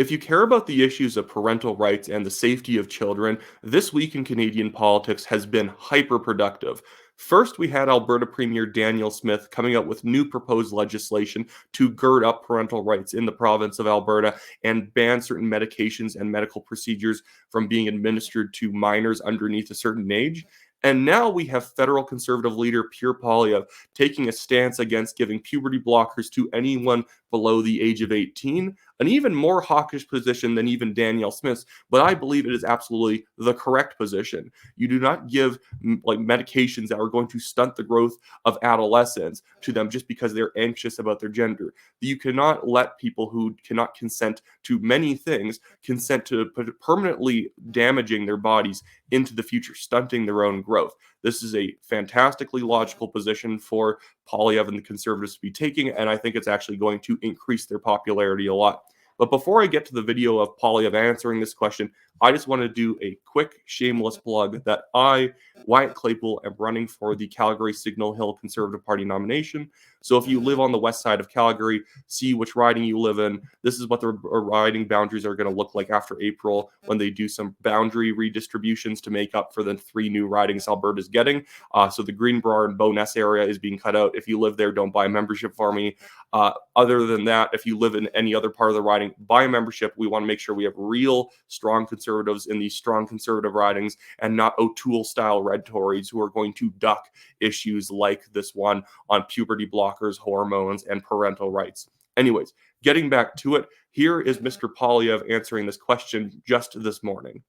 If you care about the issues of parental rights and the safety of children, this week in Canadian politics has been hyper-productive. First, we had Alberta Premier Daniel Smith coming out with new proposed legislation to gird up parental rights in the province of Alberta and ban certain medications and medical procedures from being administered to minors underneath a certain age. And now we have federal conservative leader Pierre Poilievre taking a stance against giving puberty blockers to anyone below the age of 18, an even more hawkish position than even Danielle Smith's, but I believe it is absolutely the correct position. You do not give medications that are going to stunt the growth of adolescents to them just because they're anxious about their gender. You cannot let people who cannot consent to many things consent to permanently damaging their bodies into the future, stunting their own growth. This is a fantastically logical position for Poilievre and the Conservatives to be taking, and I think it's actually going to increase their popularity a lot. But before I get to the video of Poilievre answering this question, I just want to do a quick shameless plug that I, Wyatt Claypool, am running for the Calgary Signal Hill Conservative Party nomination. So if you live on the west side of Calgary, see which riding you live in. This is what the riding boundaries are going to look like after April when they do some boundary redistributions to make up for the 3 new ridings Alberta's getting. So the Greenbrier and Bowness area is being cut out. If you live there, don't buy a membership for me. Other than that, if you live in any other part of the riding, buy a membership. We want to make sure we have real strong conservatives in these strong conservative ridings and not O'Toole-style red Tories who are going to duck issues like this one on puberty blockers, hormones, and parental rights. Anyways, getting back to it, here is Mr. Poilievre answering this question just this morning.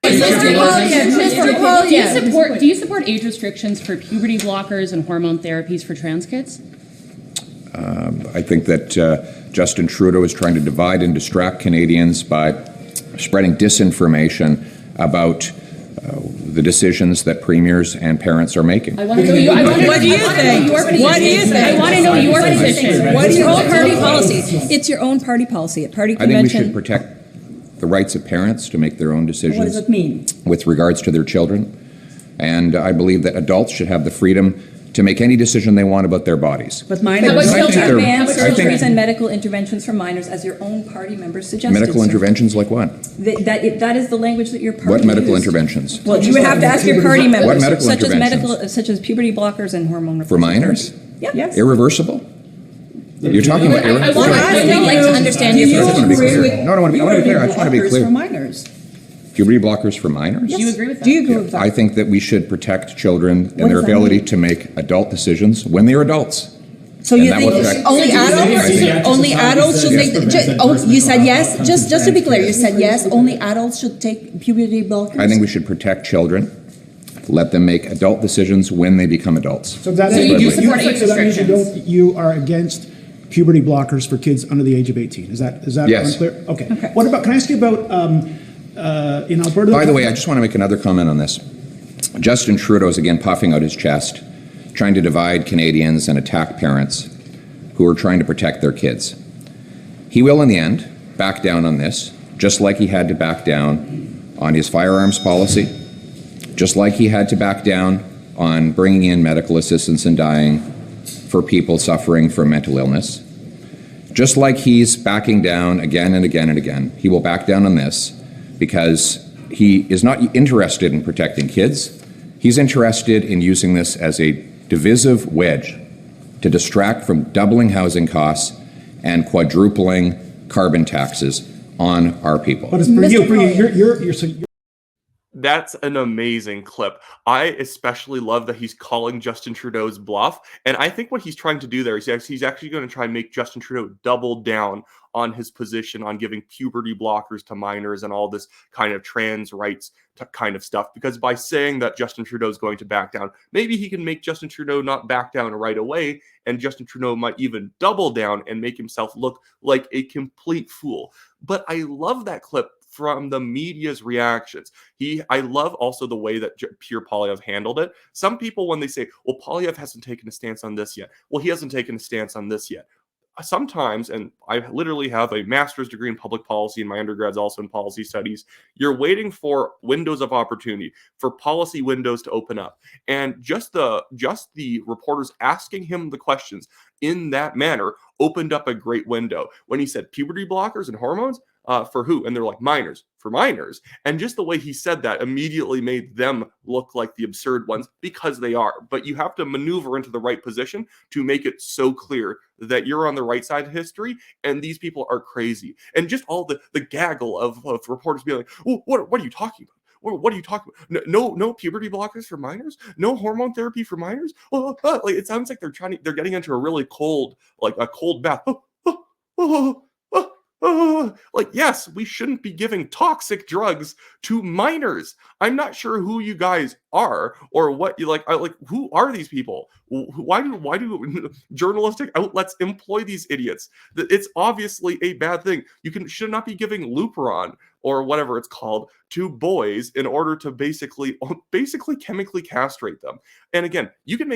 Mr. Poilievre, do you support age restrictions for puberty blockers and hormone therapies for trans kids? I think that Justin Trudeau is trying to divide and distract Canadians by spreading disinformation about the decisions that premiers and parents are making. I want to know what do you think? What do you think? I want to know your position. What is your own party policy? It's your own party policy. At party convention. I think we should protect the rights of parents to make their own decisions. What does it mean? With regards to their children. And I believe that adults should have the freedom to make any decision they want about their bodies. But minors, advanced surgeries and medical interventions for minors, as your own party members suggested. Medical interventions like what? That is the language that your party What medical used. interventions? Well, you would have to ask your party members. What medical interventions? Such as puberty blockers and hormone for minors? Yep. Yes. Irreversible? You're talking about irreversible? I'd like to understand your position. No, I want to be clear. I just want to be clear. For minors. Puberty blockers for minors? Yes. Do you agree with that? Do you agree with that? I think that we should protect children and their ability to make adult decisions when they are adults. So you think only adults should make? You said yes. Just to be clear, you said yes. Only adults should take puberty blockers. I think we should protect children. Let them make adult decisions when they become adults. So that means you are against puberty blockers for kids under the age of 18. Is that yes. unclear? Okay. What about? Can I ask you about in Alberta? By the way, I just want to make another comment on this. Justin Trudeau is again puffing out his chest, trying to divide Canadians and attack parents who are trying to protect their kids. He will, in the end, back down on this, just like he had to back down on his firearms policy, just like he had to back down on bringing in medical assistance in dying for people suffering from mental illness. Just like he's backing down again and again and again, he will back down on this because he is not interested in protecting kids. He's interested in using this as a divisive wedge to distract from doubling housing costs and quadrupling carbon taxes on our people. But you're That's an amazing clip. I especially love that he's calling Justin Trudeau's bluff. And I think what he's trying to do there is he's actually going to try and make Justin Trudeau double down on his position on giving puberty blockers to minors and all this kind of trans rights kind of stuff. Because by saying that Justin Trudeau is going to back down, maybe he can make Justin Trudeau not back down right away. And Justin Trudeau might even double down and make himself look like a complete fool. But I love that clip from the media's reactions. I love also the way that Pierre Poilievre handled it. Some people, when they say, well, Poilievre hasn't taken a stance on this yet. Well, he hasn't taken a stance on this yet. Sometimes, and I literally have a master's degree in public policy and my undergrad's also in policy studies, you're waiting for windows of opportunity, for policy windows to open up. And just the reporters asking him the questions in that manner opened up a great window. When he said puberty blockers and hormones, For who? And they're like, minors. For minors. And just the way he said that immediately made them look like the absurd ones, because they are. But you have to maneuver into the right position to make it so clear that you're on the right side of history and these people are crazy. And just all the gaggle of reporters being like, oh, what are you talking about? What are you talking about? No puberty blockers for minors? No hormone therapy for minors? Like, it sounds like they're getting into a really cold, like a cold bath. Like, yes, we shouldn't be giving toxic drugs to minors. I'm not sure who you guys are or what you like. Who are these people? Why do journalistic outlets employ these idiots? It's obviously a bad thing. Should not be giving Lupron or whatever it's called to boys in order to basically chemically castrate them. And again, you can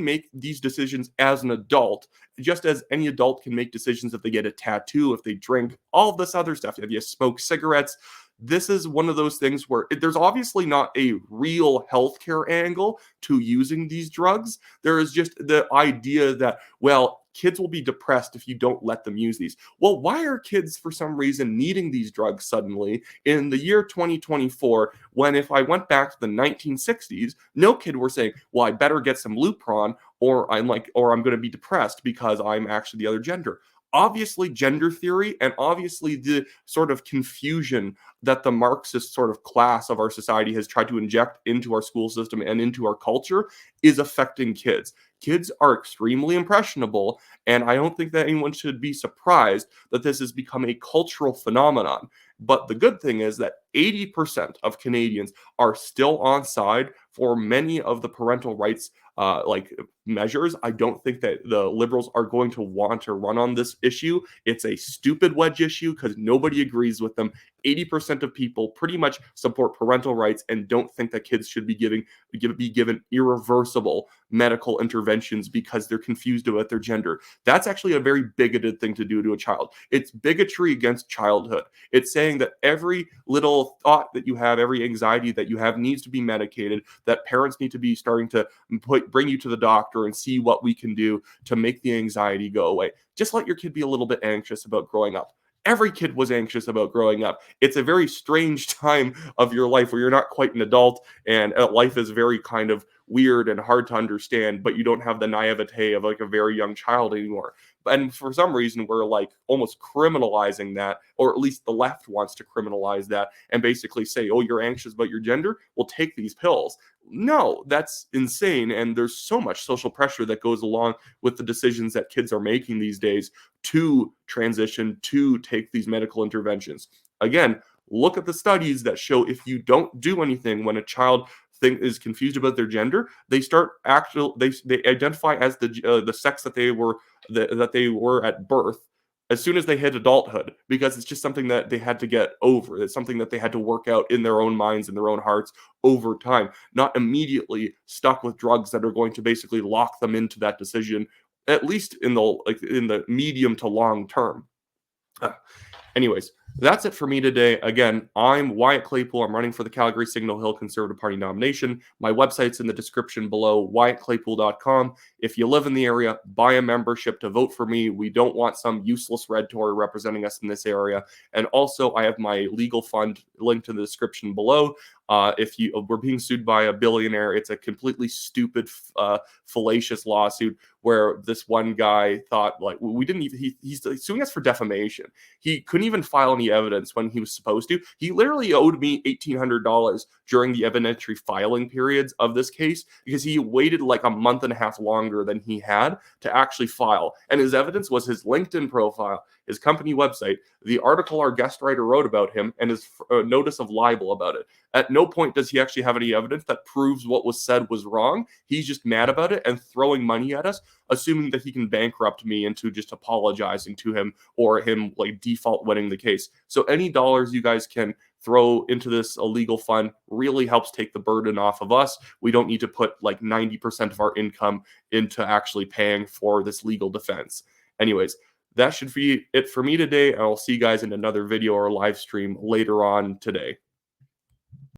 make these decisions as an adult, just as any adult can make decisions if they get a tattoo, if they drink, all of this other stuff, if you smoke cigarettes. This is one of those things where there's obviously not a real healthcare angle to using these drugs. There is just the idea that, well, kids will be depressed if you don't let them use these. Well, why are kids for some reason needing these drugs suddenly in the year 2024, when if I went back to the 1960s, no kid were saying, well, I better get some Lupron or I'm going to be depressed because I'm actually the other gender. Obviously, gender theory and obviously the sort of confusion that the Marxist sort of class of our society has tried to inject into our school system and into our culture is affecting kids. Kids are extremely impressionable, and I don't think that anyone should be surprised that this has become a cultural phenomenon. But the good thing is that 80% of Canadians are still on side for many of the parental rights measures. I don't think that the Liberals are going to want to run on this issue. It's a stupid wedge issue because nobody agrees with them. 80% of people pretty much support parental rights and don't think that kids should be given irreversible medical interventions because they're confused about their gender. That's actually a very bigoted thing to do to a child. It's bigotry against childhood. It's saying that every little thought that you have, every anxiety that you have needs to be medicated, that parents need to be starting to bring you to the doctor and see what we can do to make the anxiety go away. Just let your kid be a little bit anxious about growing up. Every kid was anxious about growing up. It's a very strange time of your life where you're not quite an adult and life is very kind of weird and hard to understand, but you don't have the naivete of like a very young child anymore. And for some reason, we're like almost criminalizing that, or at least the left wants to criminalize that and basically say, oh, you're anxious about your gender? Well, take these pills. No, that's insane. And there's so much social pressure that goes along with the decisions that kids are making these days to transition, to take these medical interventions. Again, look at the studies that show if you don't do anything when a child is confused about their gender, they identify as the sex that they were at birth as soon as they hit adulthood, because it's just something that they had to get over. It's something that they had to work out in their own minds and their own hearts over time, not immediately stuck with drugs that are going to basically lock them into that decision, at least in the medium to long term. Anyways, that's it for me today. Again, I'm Wyatt Claypool. I'm running for the Calgary Signal Hill Conservative Party nomination. My website's in the description below, wyattclaypool.com. If you live in the area, buy a membership to vote for me. We don't want some useless red Tory representing us in this area. And also, I have my legal fund linked in the description below. If we're being sued by a billionaire, it's a completely stupid, fallacious lawsuit where this one guy thought like he's suing us for defamation. He couldn't even file any evidence when he was supposed to. He literally owed me $1,800 during the evidentiary filing periods of this case because he waited like a month and a half longer than he had to actually file. And his evidence was his LinkedIn profile, his company website, the article our guest writer wrote about him, and his notice of libel about it. At no point does he actually have any evidence that proves what was said was wrong. He's just mad about it and throwing money at us, assuming that he can bankrupt me into just apologizing to him or him like default winning the case. So any dollars you guys can throw into this illegal fund really helps take the burden off of us. We don't need to put like 90% of our income into actually paying for this legal defense. Anyways, that should be it for me today. I'll see you guys in another video or live stream later on today.